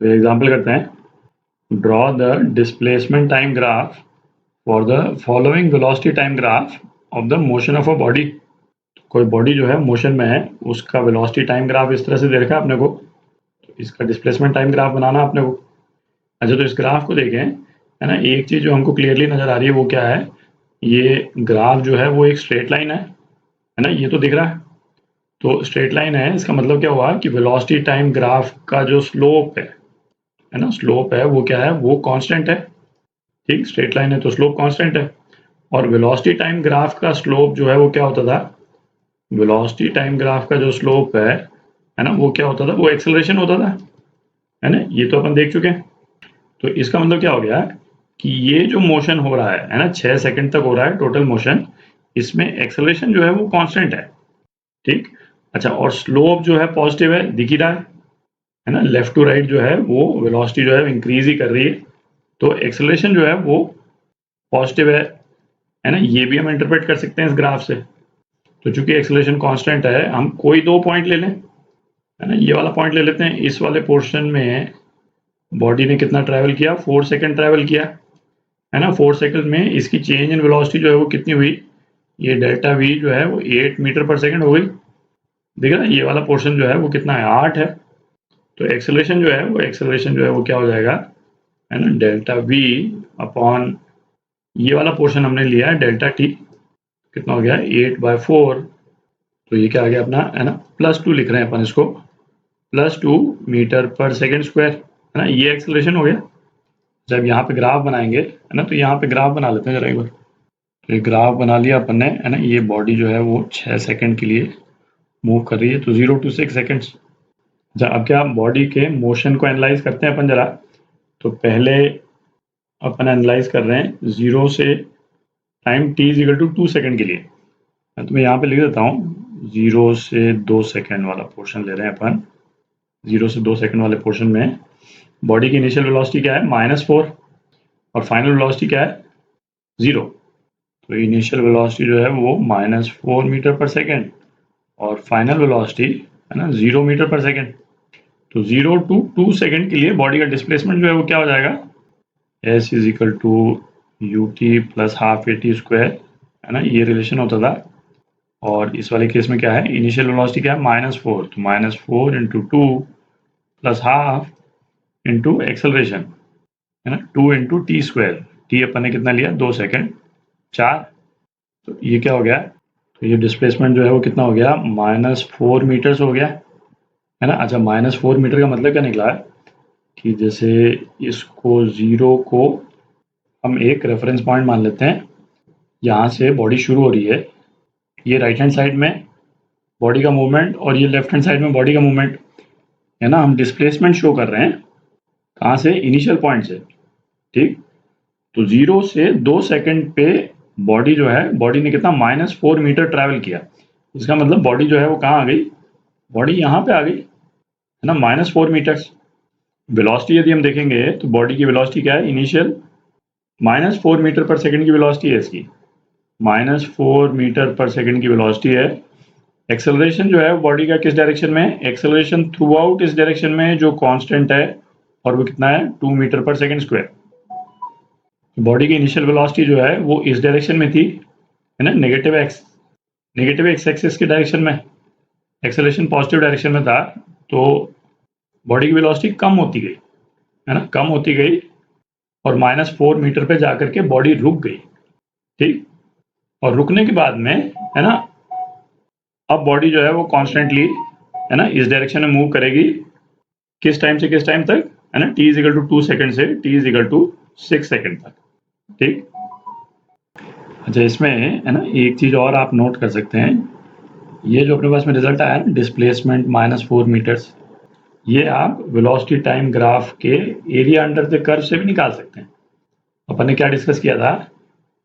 तो एग्जाम्पल करते हैं, draw the displacement time graph for the following velocity time graph of the motion of a body. कोई body जो है motion में है, उसका वेलोसिटी टाइम ग्राफ इस तरह से दे रखा है अपने को, तो इसका डिस्प्लेसमेंट टाइम ग्राफ बनाना अपने को। अच्छा, तो इस ग्राफ को देखें, है ना, एक चीज़ जो हमको क्लियरली नज़र आ रही है वो क्या है, ये ग्राफ जो है वो एक स्ट्रेट लाइन है ना, ये तो दिख रहा है। तो स्ट्रेट लाइन है, इसका मतलब क्या हुआ कि वेलोसिटी टाइम ग्राफ का जो स्लोप है ना, स्लोप है वो क्या है, वो कांस्टेंट है। ठीक, स्ट्रेट लाइन है तो स्लोप कांस्टेंट है। और वेलोसिटी टाइम ग्राफ का स्लोप जो है वो क्या होता था, वेलोसिटी टाइम ग्राफ का जो स्लोप है ना, वो क्या होता था, वो एक्सेलरेशन होता था, है ना, ये तो अपन देख चुके हैं। तो इसका मतलब क्या हो गया कि ये जो मोशन हो रहा है ना, 6 सेकंड तक हो रहा है टोटल मोशन, इसमें एक्सेलरेशन जो है वो कांस्टेंट है। ठीक, अच्छा, और स्लोप जो है पॉजिटिव है, दिख ही रहा है ना, लेफ्ट टू राइट जो है वो वेलोसिटी जो है इंक्रीज ही कर रही है, तो एक्सेलरेशन जो है वो पॉजिटिव है ना, ये भी हम इंटरप्रेट कर सकते हैं इस ग्राफ से। तो चूंकि एक्सेलरेशन कांस्टेंट है, हम कोई दो पॉइंट ले लें, है ना, ये वाला पॉइंट ले लेते हैं, इस वाले पोर्शन में बॉडी ने कितना ट्रैवल किया, 4 सेकंड ट्रैवल किया, है ना। 4 सेकंड में इसकी चेंज इन वेलोसिटी जो है वो कितनी हुई, ये डेल्टा वी जो है वो 8 मीटर पर सेकंड हो गई। देख रहा है, ये वाला पोर्शन जो है वो कितना है, 8 है। तो एक्सेलरेशन जो है वो क्या हो जाएगा, है ना, डेल्टा वी अपॉन ये वाला पोर्शन हमने लिया है डेल्टा टी, कितना हो गया, 8/4। तो ये क्या आ गया अपना, है ना, +2 लिख रहे हैं अपन इसको, +2 मीटर पर सेकंड स्क्वायर, है ना, ये एक्सेलरेशन हो गया। जब यहाँ पे ग्राफ बनाएंगे, है ना, तो यहाँ पे ग्राफ बना लेते हैं जरा एक बार। तो ये ग्राफ बना लिया अपन ने, है ना, ये बॉडी जो है वो 6 सेकंड के लिए मूव कर रही है, तो 0 to 6 सेकंड्स। अब क्या बॉडी के मोशन को एनालाइज करते हैं अपन जरा। तो पहले अपन एनालाइज कर रहे हैं 0 से time t is equal to 2 second के लिए। तो मैं यहाँ पे लिख देता हूँ, 0 से 2 सेकंड वाला पोर्शन ले रहे हैं अपन। 0 से 2 सेकंड वाले पोर्शन में बॉडी की इनिशियल वेलोसिटी क्या है, -4, और फाइनल वेलोसिटी क्या है, 0। तो इनिशियल वेलोसिटी जो है वो -4 मीटर पर सेकंड, और फाइनल वेलोसिटी, है ना, 0 मीटर पर सेकंड। तो 0 to 2 सेकंड के लिए बॉडी का डिस्प्लेसमेंट जो है वो क्या हो जाएगा, s is equal to ut plus half at square, है ना, ये रिलेशन होता था। और इस वाले केस में क्या है, इनिशियल वेलोसिटी क्या है, -4, तो -4 into 2 plus half into acceleration, है ना, 2 इंटू टी स्क्वायर, टी अपन ने कितना लिया, 2 सेकंड, 4। तो ये क्या हो गया, तो ये डिस्प्लेसमेंट जो है वो कितना हो गया, -4 मीटर्स हो गया, है ना। अच्छा, -4 मीटर का मतलब क्या निकला है कि जैसे इसको 0 को हम एक रेफरेंस पॉइंट मान लेते हैं, यहाँ से बॉडी शुरू हो रही है, ये राइट हैंड साइड में बॉडी का मूवमेंट और ये लेफ्ट हैंड साइड में बॉडी का मूवमेंट, है ना। हम डिस्प्लेसमेंट शो कर रहे हैं कहाँ से, इनिशियल पॉइंट से। ठीक, तो 0 से 2 सेकंड पे बॉडी जो है, बॉडी ने कितना, -4 मीटर ट्रैवल किया। इसका मतलब बॉडी जो है वो कहाँ आ गई, बॉडी यहाँ पे आ गई, है ना, -4 मीटर्स। वेलोसिटी यदि हम देखेंगे तो बॉडी की वेलोसिटी क्या है, इनिशियल -4 मीटर पर सेकंड की वेलोसिटी है इसकी, -4 मीटर पर सेकंड की वेलोसिटी है। एक्सेलरेशन जो है बॉडी का किस डायरेक्शन में है, एक्सेलरेशन थ्रू आउट इस डायरेक्शन में जो कांस्टेंट है, और वो कितना है, 2 मीटर पर सेकंड स्क्वायर। बॉडी की इनिशियल वेलोसिटी जो है वो इस डायरेक्शन में थी, है ना, नेगेटिव एक्स एक्सिस के डायरेक्शन में, एक्सेलरेशन पॉजिटिव डायरेक्शन में था। तो बॉडी की वेलोसिटी कम होती गई, है ना, कम होती गई, और -4 मीटर पे जाकर के बॉडी रुक गई। ठीक, और रुकने के बाद में, है ना, अब बॉडी जो है वो कॉन्स्टेंटली, है ना, इस डायरेक्शन में मूव करेगी, किस टाइम से किस टाइम तक, है ना, t is equal to 2 second से t is equal to 6 second तक। ठीक, अच्छा, इसमें, है ना, एक चीज और आप नोट कर सकते हैं, ये जो अपने पास में रिजल्ट आया है, डिस्प्लेसमेंट -4 मीटर्स, ये आप वेलोसिटी टाइम ग्राफ के एरिया अंडर द कर्व से भी निकाल सकते हैं। अपन ने क्या डिस्कस किया था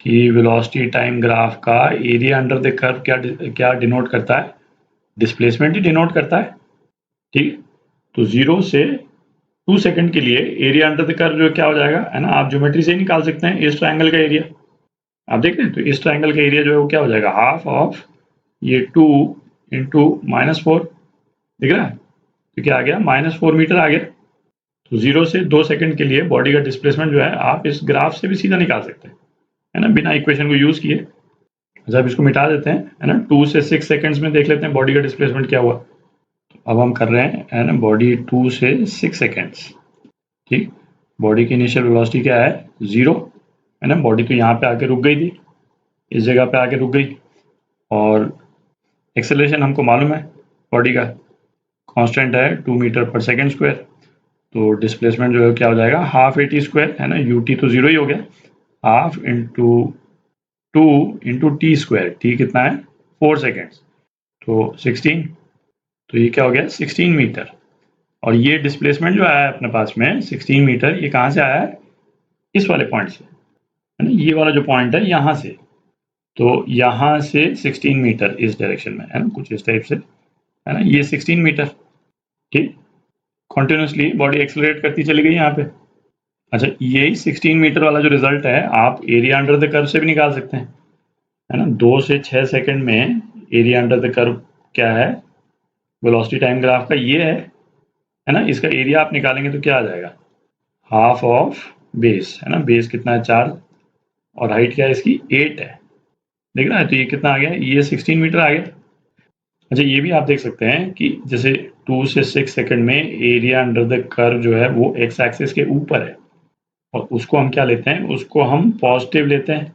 कि वेलोसिटी टाइम ग्राफ का एरिया अंडर द कर्व क्या डिनोट करता है, डिस्प्लेसमेंट ही डिनोट करता है। ठीक, तो 0 से 2 सेकंड के लिए एरिया अंडर द कर्व जो क्या हो जाएगा, है ना, आप ज्योमेट्री से ही निकाल सकते हैं। इस ट्रायंगल का एरिया आप देख रहे हैं, तो इस ट्रायंगल का एरिया जो है वो क्या हो जाएगा, हाफ ऑफ ये 2 इंटू -4, दिख रहा है, तो क्या आ गया, -4 मीटर आ गया। तो 0 से 2 सेकंड के लिए बॉडी का डिस्प्लेसमेंट जो है आप इस ग्राफ से भी सीधा निकाल सकते हैं, है ना, बिना इक्वेशन को यूज़ किए। जब इसको मिटा देते हैं, है ना, 2 से 6 सेकंड्स में देख लेते हैं बॉडी का डिस्प्लेसमेंट क्या हुआ। तो अब हम कर रहे हैं, है ना, बॉडी 2 से 6 सेकंड्स, ठीक। बॉडी की इनिशियल वेलोसिटी क्या है, 0, है ना। बॉडी तो यहाँ पे आके रुक गई थी, इस जगह पे आके रुक गई, और एक्सेलरेशन हमको मालूम है, बॉडी का कांस्टेंट है 2 मीटर पर सेकंड स्क्वायर। तो डिस्प्लेसमेंट जो है क्या हो जाएगा, हाफ ए टी स्क्वायर, है ना, यू टी तो 0 ही हो गया, half into 2 into T square, T कितना है 4 सेकेंड्स, तो 16, तो ये क्या हो गया 16 मीटर। और ये डिस्प्लेसमेंट जो आया है अपने पास में 16 मीटर, ये कहाँ से आया है, इस वाले पॉइंट से, है ना, ये वाला जो पॉइंट है यहाँ से। तो यहाँ से 16 मीटर इस डायरेक्शन में, है ना, कुछ इस टाइप से, है ना, ये 16 मीटर, ठीक। कॉन्टिन्यूसली बॉडी एक्सेलरेट करती चली गई यहाँ पे। अच्छा, यही 16 मीटर वाला जो रिजल्ट है आप एरिया अंडर द कर्व से भी निकाल सकते हैं, है ना। 2 से 6 सेकंड में एरिया अंडर द कर्व क्या है, वेलोसिटी टाइम ग्राफ का ये है ना। इसका एरिया आप निकालेंगे तो क्या आ जाएगा, हाफ ऑफ बेस, है ना, बेस कितना है 4, और हाइट क्या है इसकी 8 है, देख रहा है। तो ये कितना आ गया, ये 16 मीटर आ गया। अच्छा, ये भी आप देख सकते हैं कि जैसे 2 से 6 सेकंड में एरिया अंडर द कर्व जो है वो एक्स एक्सिस के ऊपर है, और उसको हम क्या लेते हैं, उसको हम पॉजिटिव लेते हैं,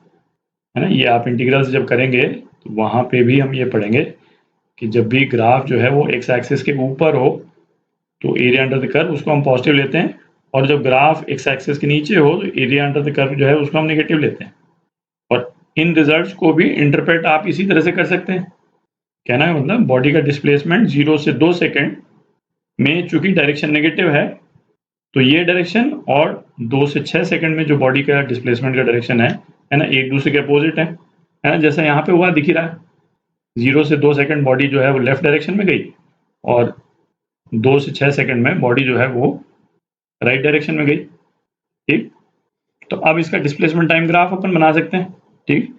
है ना। ये आप इंटीग्रल जब करेंगे तो वहाँ पे भी हम ये पढ़ेंगे कि जब भी ग्राफ जो है वो एक्स एक्सिस के ऊपर हो तो एरिया अंडर द कर्व उसको हम पॉजिटिव लेते हैं, और जब ग्राफ एक्स एक्सिस के नीचे हो तो एरिया अंडर द कर्व जो है उसको हम नेगेटिव लेते हैं। और इन रिजल्ट्स को भी इंटरप्रेट आप इसी तरह से कर सकते हैं। कहना है मतलब बॉडी का डिस्प्लेसमेंट 0 से 2 सेकंड में चूंकि डायरेक्शन नेगेटिव है, तो ये डायरेक्शन और 2 से 6 सेकंड में जो बॉडी का डिस्प्लेसमेंट का डायरेक्शन है ना, एक दूसरे के अपोजिट है ना। जैसा यहाँ पे हुआ दिख ही रहा है, 0 से 2 सेकंड बॉडी जो है वो लेफ्ट डायरेक्शन में गई, और 2 से 6 सेकंड में बॉडी जो है वो राइट डायरेक्शन में गई, ठीक। तो अब इसका डिस्प्लेसमेंट टाइम ग्राफ अपन बना सकते हैं, ठीक।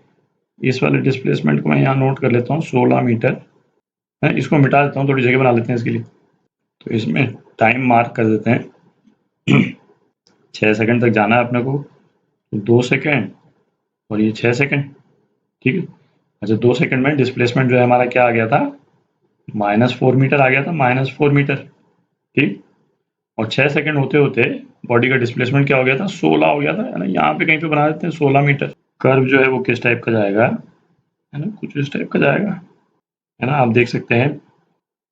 इस वाले डिस्प्लेसमेंट को मैं यहाँ नोट कर लेता हूँ 16 मीटर, है। इसको मिटा देता हूँ, थोड़ी जगह बना लेते हैं इसके लिए। तो इसमें टाइम मार्क कर देते हैं 6 सेकंड तक जाना है अपने को, तो 2 सेकंड और ये 6 सेकंड, ठीक है। अच्छा, 2 सेकंड में डिस्प्लेसमेंट जो है हमारा क्या आ गया था, -4 मीटर आ गया था, -4 मीटर, ठीक। और 6 सेकंड होते होते बॉडी का डिस्प्लेसमेंट क्या हो गया था, 16 हो गया था, है ना। यहाँ पे कहीं पे बना देते हैं 16 मीटर। कर्व जो है वो किस टाइप का जाएगा, है ना, कुछ इस टाइप का जाएगा, है ना। आप देख सकते हैं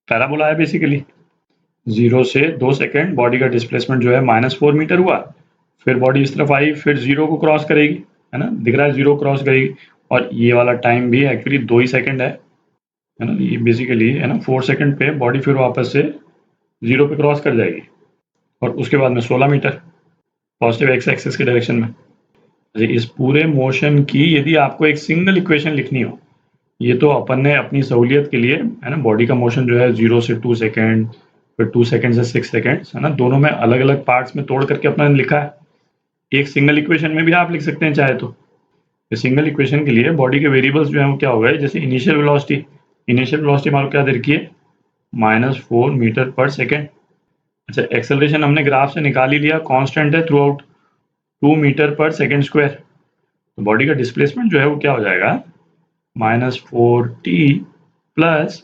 पैराबोला है बेसिकली। 0 से 2 सेकंड बॉडी का डिस्प्लेसमेंट जो है -4 मीटर हुआ, फिर बॉडी इस तरफ आई, फिर 0 को क्रॉस करेगी, है ना, दिख रहा है 0 क्रॉस करेगी, और ये वाला टाइम भी एक्चुअली 2 ही सेकंड है ना। ये बेसिकली, है ना, 4 सेकंड पे बॉडी फिर वापस से 0 पे क्रॉस कर जाएगी, और उसके बाद में 16 मीटर पॉजिटिव एक्स एक्सिस के डायरेक्शन में। इस पूरे मोशन की यदि आपको एक सिंगल इक्वेशन लिखनी हो, ये तो अपन ने अपनी सहूलियत के लिए, है ना, बॉडी का मोशन जो है 0 से 2 सेकंड, फिर 2 सेकंड से 6 सेकंड, है ना, दोनों में अलग अलग पार्ट्स में तोड़ करके अपना लिखा है। एक सिंगल इक्वेशन में भी आप लिख सकते हैं चाहे तो। सिंगल इक्वेशन के लिए बॉडी के वेरिएबल्स जो है वो क्या हो गए, जैसे इनिशियल वेलोसिटी हमारे क्या दे रखी है, -4 मीटर पर सेकेंड। अच्छा, एक्सेलरेशन हमने ग्राफ से निकाल ही लिया, कांस्टेंट है थ्रू आउट 2 मीटर पर सेकेंड स्क्वायर। तो बॉडी का डिस्प्लेसमेंट जो है वो क्या हो जाएगा, -4t प्लस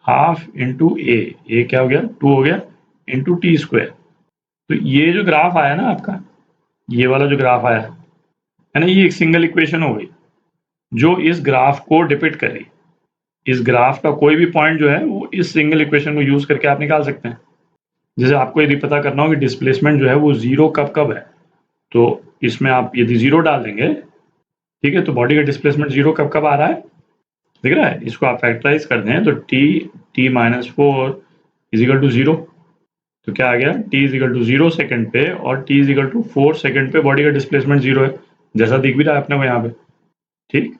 हाफ इंटू ए क्या हो गया 2 हो गया, इंटू टी स्क्वायर। तो ये जो ग्राफ आया ना आपका, ये वाला जो ग्राफ आया है ना, ये एक सिंगल इक्वेशन हो गई जो इस ग्राफ को डिपिक्ट कर रही। इस ग्राफ का कोई भी पॉइंट जो है वो इस सिंगल इक्वेशन को यूज करके आप निकाल सकते हैं। जैसे आपको यदि पता करना हो कि डिस्प्लेसमेंट जो है वो 0 कब कब है, तो इसमें आप यदि 0 डाल देंगे, ठीक है, तो बॉडी का डिस्प्लेसमेंट 0 कब कब आ रहा है, दिख रहा है। इसको आप फैक्टराइज कर दें तो t -4 इजिकल टू 0, तो क्या आ गया, t इजिकल टू 0 सेकंड पे और t इजिकल टू 4 सेकंड पे बॉडी का डिस्प्लेसमेंट 0 है, जैसा दिख भी रहा है अपने को यहाँ पे, ठीक।